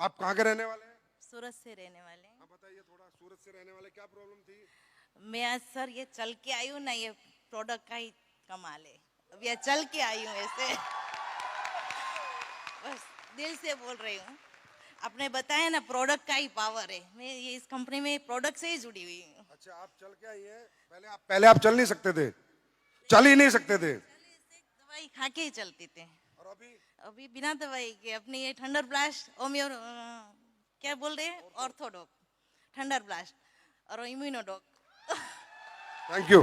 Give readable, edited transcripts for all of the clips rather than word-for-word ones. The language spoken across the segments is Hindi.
आप कहाँ के रहने वाले हैं? सूरत से रहने वाले हैं। हाँ बताइए थोड़ा, सूरत से रहने वाले, क्या प्रॉब्लम थी? मैं आज सर ये चल के आई हूँ ना, ये प्रोडक्ट का ही कमाल है। अब ये चल के आई हूँ ऐसे, बस दिल से बोल रही हूँ। आपने बताया ना प्रोडक्ट का ही पावर है, मैं ये इस कंपनी में प्रोडक्ट से ही जुड़ी हुई हूँ। अच्छा आप चल के आई हैं, पहले आप चल नहीं सकते थे, चल ही नहीं सकते थे, दवाई खा के ही चलते थे। और अभी? अभी बिना दवाई के अपनी ये थंडर ब्लास्ट होम्यो क्या बोल रहे हैं, ऑर्थोडॉक, थंडर ब्लास्ट और इम्यूनोडॉक। Thank you.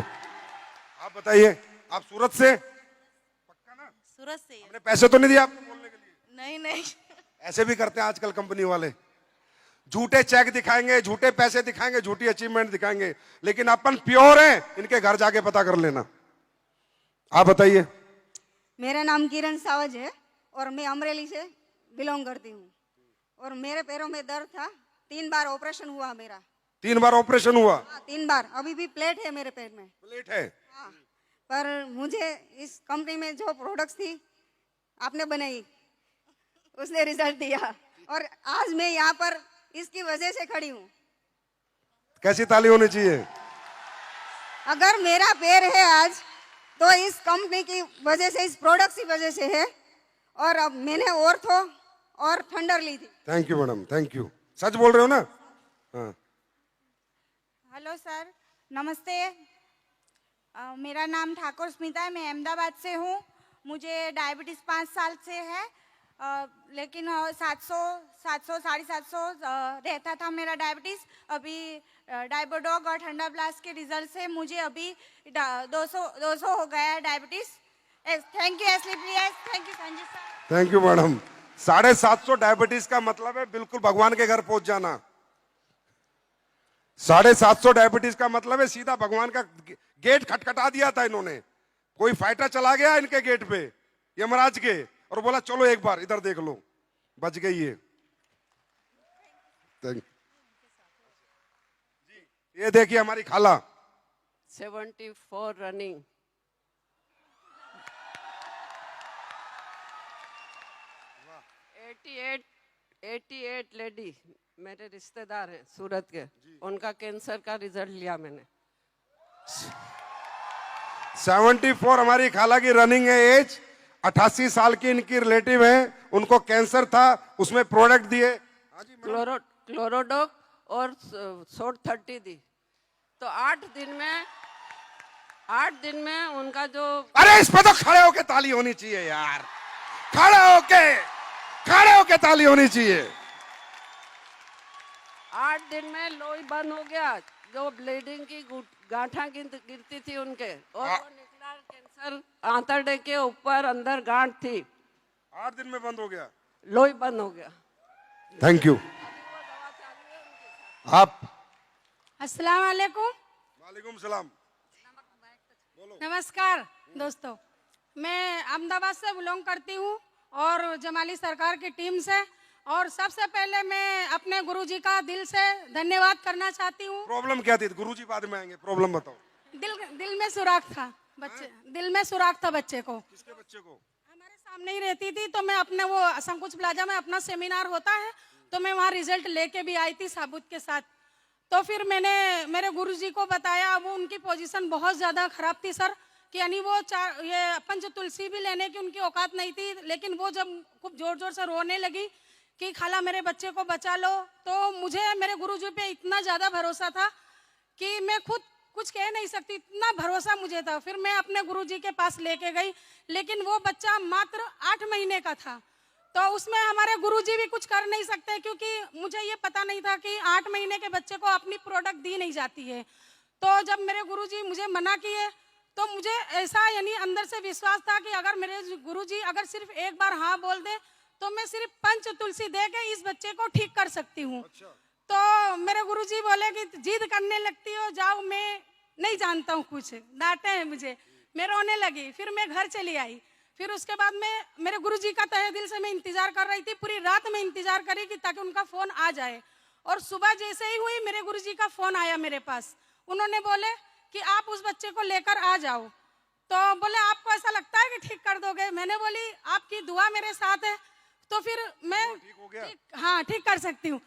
आप बताइए, आप सूरत से? पक्का ना? सूरत से ही। हमने पैसे तो नहीं दिया आपको बोलने के लिए? नहीं नहीं। ऐसे भी करते हैं आजकल कंपनी वाले, झूठे चेक दिखाएंगे, झूठे पैसे दिखाएंगे, झूठी अचीवमेंट दिखाएंगे, लेकिन अपन प्योर हैं, इनके घर जाके पता कर लेना। आप बताइए। मेरा नाम किरण सावज है और मैं अमरेली से बिलोंग करती हूँ। और मेरे पैरों में दर्द था, 3 बार ऑपरेशन हुआ मेरा। 3 बार ऑपरेशन हुआ? हाँ 3 बार, अभी भी प्लेट है मेरे पैर में। प्लेट है? हाँ, पर मुझे इस कंपनी में जो प्रोडक्ट्स थी आपने बनाई, उसने रिजल्ट दिया और आज मैं यहाँ पर इसकी वजह से खड़ी हूँ। कैसी ताली होनी चाहिए? अगर मेरा पैर है आज तो इस कंपनी की वजह से, इस प्रोडक्ट की वजह से है। और अब मैंने ऑर्थो और थंडर ली थी। Thank you madam, thank you. सच बोल रहे हो ना? हाँ। हेलो सर, नमस्ते। मेरा नाम ठाकुर स्मिता है, मैं अहमदाबाद से हूँ। मुझे डायबिटीज़ 5 साल से है, लेकिन 700 750 रहता था मेरा डायबिटीज़। अभी डायबोडॉग और ठंडा ब्लास्ट के रिजल्ट से मुझे अभी 200 हो गया है डायबिटीज़। थैंक यू एसलीपीएस, thank you Sanjay sir. Thank you madam. 750 diabetes का मतलब है बिल्कुल भगवान के घर पहुंच जाना। 750 डायबिटीज का मतलब है सीधा भगवान का गेट खटखटा दिया था इन्होंने। कोई फाइटर चला गया इनके गेट पे, यमराज के, और बोला चलो एक बार इधर देख लो, बच गई है। Thank you. ये देखिए हमारी खाला। 74 रनिंग। 88 लेडी मेरे रिश्तेदार हैं सूरत के, उनका कैंसर का रिजल्ट लिया मैंने। 74 हमारी खाला की रनिंग है एज। 88 साल की इनकी रिलेटिव है, उनको कैंसर था, उसमें प्रोडक्ट दिए क्लोरोडोक और सोट 30 दी, तो 8 दिन में उनका जो। अरे इस पे तो खड़े होके ताली होनी चाहिए यार, खड़े होके ताली होनी चाहिए। 8 दिन में लोई बंद हो गया, जो ब्लीडिंग की गांठा गिरती थी उनके, और वो निकला कैंसर आंतड़े के ऊपर अंदर गांठ थी। 8 दिन में बंद हो गया, लोई बंद हो गया। Thank you. आप? अस्सलाम वालेकुम। वालेकुम सलाम। नमस्कार दोस्तों, मैं अहमदाबाद से बिलोंग करती हूँ और जमाली सरकार की टीम से। और सबसे पहले मैं अपने गुरुजी का दिल से धन्यवाद करना चाहती हूँ। प्रॉब्लम क्या थी? गुरुजी बाद में आएंगे, प्रॉब्लम बताओ। दिल में सुराख था बच्चे, दिल में सुराख था बच्चे को। किसके बच्चे को? हमारे सामने ही रहती थी, तो मैं अपने वो संकुच प्लाजा में अपना सेमिनार होता है, तो मैं वहाँ रिजल्ट लेके भी आई थी साबुत के साथ। तो फिर मैंने मेरे गुरुजी को बताया, वो उनकी पोजीशन बहुत ज़्यादा खराब थी सर, कि यानी वो ये पंच तुलसी भी लेने की उनकी औकात नहीं थी। लेकिन वो जब खूब जोर जोर से रोने लगी कि खाला मेरे बच्चे को बचा लो, तो मुझे मेरे गुरुजी पे इतना ज़्यादा भरोसा था कि मैं खुद कुछ कह नहीं सकती, इतना भरोसा मुझे था। फिर मैं अपने गुरुजी के पास लेके गई, लेकिन वो बच्चा मात्र 8 महीने का था, तो उसमें हमारे गुरुजी भी कुछ कर नहीं सकते, क्योंकि मुझे ये पता नहीं था कि 8 महीने के बच्चे को अपनी प्रोडक्ट दी नहीं जाती है। तो जब मेरे गुरुजी मुझे मना किए, तो मुझे ऐसा यानी अंदर से विश्वास था कि अगर मेरे गुरुजी अगर सिर्फ एक बार हाँ बोल दे, तो मैं सिर्फ पंच तुलसी दे के इस बच्चे को ठीक कर सकती हूँ। अच्छा। तो मेरे गुरुजी बोले कि जिद करने लगती हो, जाओ, मैं नहीं जानता हूँ कुछ, डांटे हैं मुझे। मैं रोने लगी, फिर मैं घर चली आई। फिर उसके बाद में मेरे गुरुजी का तहे दिल से मैं इंतजार कर रही थी, पूरी रात में इंतजार करी कि ताकि उनका फोन आ जाए। और सुबह जैसे ही हुई, मेरे गुरुजी का फोन आया मेरे पास। उन्होंने बोले कि आप उस बच्चे को लेकर आ जाओ। तो बोले आपको ऐसा लगता है कि ठीक कर दोगे? मैंने बोली आपकी दुआ मेरे साथ है, तो फिर मैं ठीक हो गया? हाँ ठीक कर सकती हूँ।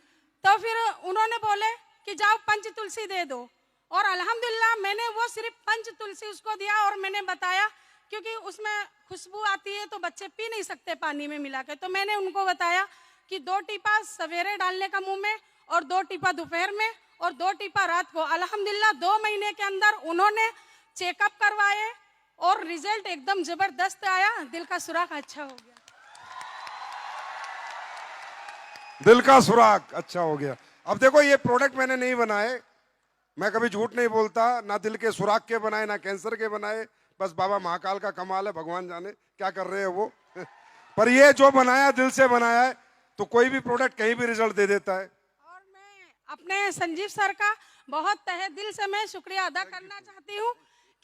तो फिर उन्होंने बोले कि जाओ पंच तुलसी दे दो, और अल्हम्दुलिल्लाह मैंने वो सिर्फ पंच तुलसी उसको दिया, और मैंने बताया क्योंकि उसमें खुशबू आती है तो बच्चे पी नहीं सकते पानी में मिला के, तो मैंने उनको बताया कि 2 टीपा सवेरे डालने का मुंह में, और 2 टीपा दोपहर में, और 2 टीपा रात को। अल्हम्दुलिल्लाह 2 महीने के अंदर उन्होंने चेकअप करवाए और रिजल्ट एकदम जबरदस्त आया, दिल का सुराख अच्छा हो गया। दिल का सुराग अच्छा हो गया। अब देखो ये प्रोडक्ट मैंने नहीं बनाए, मैं कभी झूठ नहीं बोलता, ना दिल के सुराग के बनाए ना कैंसर के बनाए, बस बाबा महाकाल का कमाल है, भगवान जाने क्या कर रहे हैं वो पर ये जो बनाया दिल से बनाया है, तो कोई भी प्रोडक्ट कहीं भी रिजल्ट दे देता है। और मैं अपने संजीव सर का बहुत तहे दिल से मैं शुक्रिया अदा करना चाहती हूँ,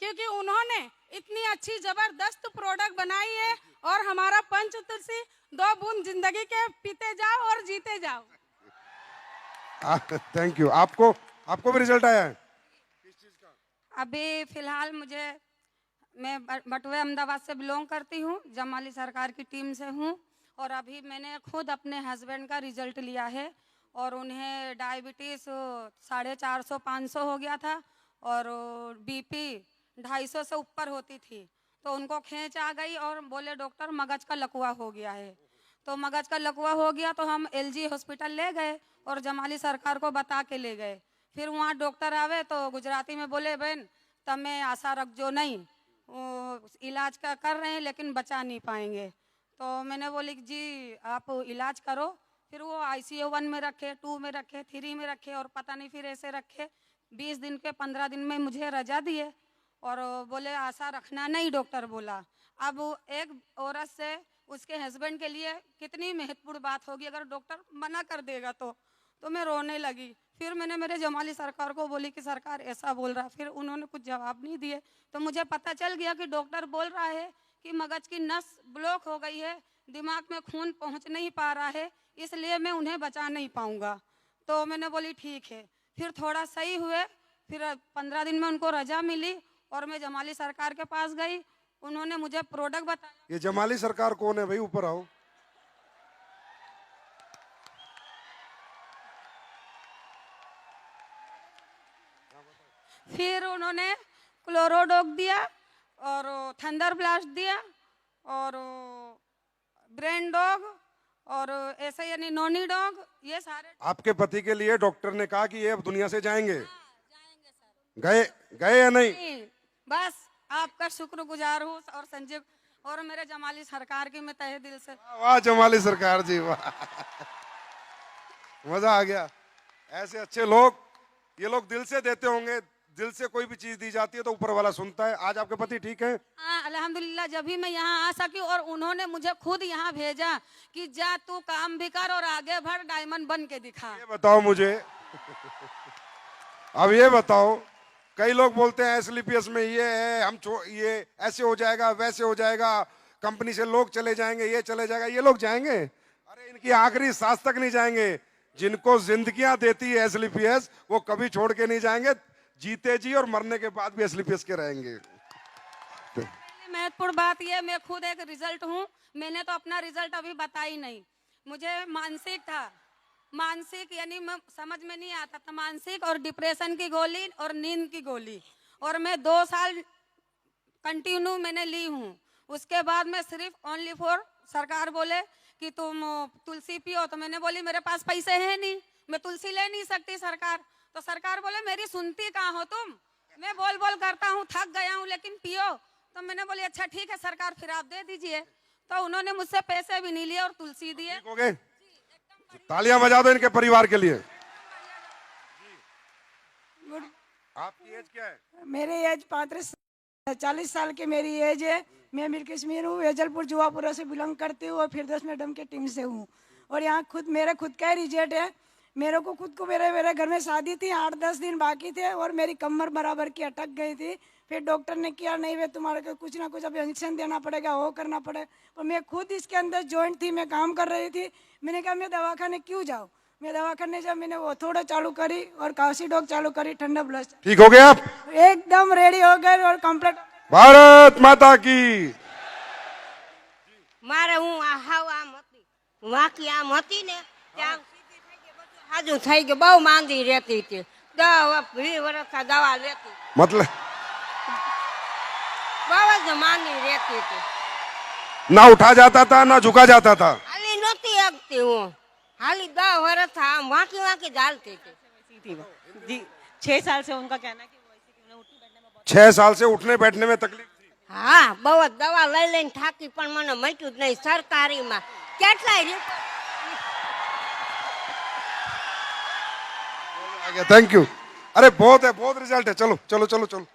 क्योंकि उन्होंने इतनी अच्छी जबरदस्त प्रोडक्ट बनाई है, और हमारा पंच तुलसी 2 बूंद जिंदगी के पीते जाओ और जीते जाओ। Thank you. आपको भी रिजल्ट आया है? अभी फिलहाल मैं बटुए अहमदाबाद से बिलोंग करती हूँ, जमाली सरकार की टीम से हूँ, और अभी मैंने खुद अपने हस्बैंड का रिजल्ट लिया है, और उन्हें डायबिटीज़ 450-500 हो गया था, और बीपी 250 से ऊपर होती थी, तो उनको खींच आ गई और बोले डॉक्टर मगज का लकवा हो गया है। तो मगज का लकवा हो गया तो हम एलजी हॉस्पिटल ले गए और जमाली सरकार को बता के ले गए। फिर वहाँ डॉक्टर आवे तो गुजराती में बोले बहन तमें आशा रख जो नहीं, इलाज का कर रहे हैं लेकिन बचा नहीं पाएंगे। तो मैंने बोली जी आप इलाज करो। फिर वो ICU 1 में रखे, 2 में रखे, 3 में रखे, और पता नहीं फिर ऐसे रखे 20 दिन के 15 दिन में मुझे रजा दिए, और बोले आशा रखना नहीं, डॉक्टर बोला। अब एक औरत से उसके हस्बैंड के लिए कितनी महत्वपूर्ण बात होगी, अगर डॉक्टर मना कर देगा तो मैं रोने लगी। फिर मैंने मेरे जमाली सरकार को बोली कि सरकार ऐसा बोल रहा, फिर उन्होंने कुछ जवाब नहीं दिए, तो मुझे पता चल गया कि डॉक्टर बोल रहा है कि मगज की नस ब्लॉक हो गई है, दिमाग में खून पहुंच नहीं पा रहा है, इसलिए मैं उन्हें बचा नहीं पाऊंगा। तो मैंने बोली ठीक है। फिर थोड़ा सही हुए, फिर 15 दिन में उनको रजा मिली, और मैं जमाली सरकार के पास गई, उन्होंने मुझे प्रोडक्ट बताया। ये जमाली सरकार कौन है भाई? ऊपर आओ। फिर उन्होंने क्लोरोडॉग दिया, और थंडर ब्लास्ट दिया, और ब्रेन डॉग, और ऐसे यानी नोनी डॉग, ये सारे। आपके पति के लिए डॉक्टर ने कहा कि ये अब दुनिया से जाएंगे? जाएंगे सर। गए या नहीं? बस आपका शुक्रगुजार हूँ, और संजीव और मेरे जमाली सरकार की मैं तहे दिल से। वाह जमाली सरकार जी, वाह मजा आ गया। ऐसे अच्छे लोग, ये लोग दिल से देते होंगे, दिल से कोई भी चीज दी जाती है तो ऊपर वाला सुनता है। आज आपके पति ठीक है? हाँ अल्हम्दुलिल्लाह, जब भी मैं यहाँ आ सकी, और उन्होंने मुझे खुद यहाँ भेजा कि जा तू काम भी कर और आगे बढ़, डायमंड बन के दिखा। ये बताओ मुझे अब ये बताओ, कई लोग बोलते हैं SLPS में ये है, ये ऐसे हो जाएगा वैसे हो जाएगा, कंपनी से लोग चले जाएंगे, ये चले जाएगा। ये लोग जाएंगे? अरे इनकी आखिरी सांस तक नहीं जाएंगे। जिनको जिंदगियां देती है SLPS, वो कभी छोड़ के नहीं जाएंगे, जीते जी और मरने के बाद भी SLPS के रहेंगे। महत्वपूर्ण बात ये, मैं खुद एक रिजल्ट हूँ, मैंने तो अपना रिजल्ट अभी बताई नहीं। मुझे मानसिक था, मानसिक यानी समझ में नहीं आता था, मानसिक और डिप्रेशन की गोली और नींद की गोली, और मैं 2 साल कंटिन्यू मैंने ली हूँ। उसके बाद मैं सिर्फ ओनली फॉर, सरकार बोले कि तुम तुलसी पियो, तो मैंने बोली मेरे पास पैसे हैं नहीं, मैं तुलसी ले नहीं सकती सरकार। तो सरकार बोले मेरी सुनती कहाँ हो तुम, मैं बोल बोल करता हूँ, थक गया हूँ, लेकिन पियो। तो मैंने बोली अच्छा ठीक है सरकार, फिर आप दे दीजिए। तो उन्होंने मुझसे पैसे भी नहीं लिए और तुलसी दिए। हो गए? तालियां बजा दो इनके परिवार के लिए। आपकी एज क्या है? मेरी एज 40 साल की मेरी एज है। मैं मीर कश्मीर हूँ, वेजलपुर जुआपुरा से बिलोंग करती हूँ, और फिरदौस मैडम के टीम से हूँ। और यहाँ मेरा खुद का रिजल्ट है। मेरे को खुद को मेरे घर में शादी थी, 8-10 दिन बाकी थे, और मेरी कमर बराबर की अटक गई थी। फिर डॉक्टर ने किया नहीं वे तुम्हारे को कुछ ना कुछ अब इंजेक्शन देना पड़ेगा, वो करना पड़ेगा। पर मैं खुद इसके अंदर जॉइंट थी, मैं काम कर रही थी। मैंने कहा मैं दवाखाने क्यों जाऊँ। मैं दवाखाने जब मैंने वो थोड़ा चालू करी और काशी डॉग चालू करी, ठंडा ब्लड ठीक हो गया आप? एकदम रेडी हो गए और कंप्लीट। भारत माता की। मारे हूँ आहावा मती વાંકી આમ હતી ને ત્યાં સીધી થઈ ગઈ, બધું સાજું થઈ ગયું, બહુ માંદી રહેતી હતી, 10-20 વર્ષથી દવા લેતી, मतलब બહુ જ માંદી રહેતી હતી, ना उठा जाता था ना झुका जाता था। હાલી નહોતી શકતી હું, હાલી 10 વર્ષથી આમ વાંકી વાંકી જ હાલતી હતી। जी 6 साल से उनका कहना है कि वो ऐसी उन्हें उठने बैठने में बहुत 6 साल से उठने बैठने में तकलीफ थी। હા બહુ જ દવા લઈ લઈને થાકી પણ મને મટ્યું જ નહીં। સરકારીમાં કેટલાય રિપોર્ટ थैंक यू। अरे बहुत है, बहुत रिजल्ट है। चलो चलो चलो चलो।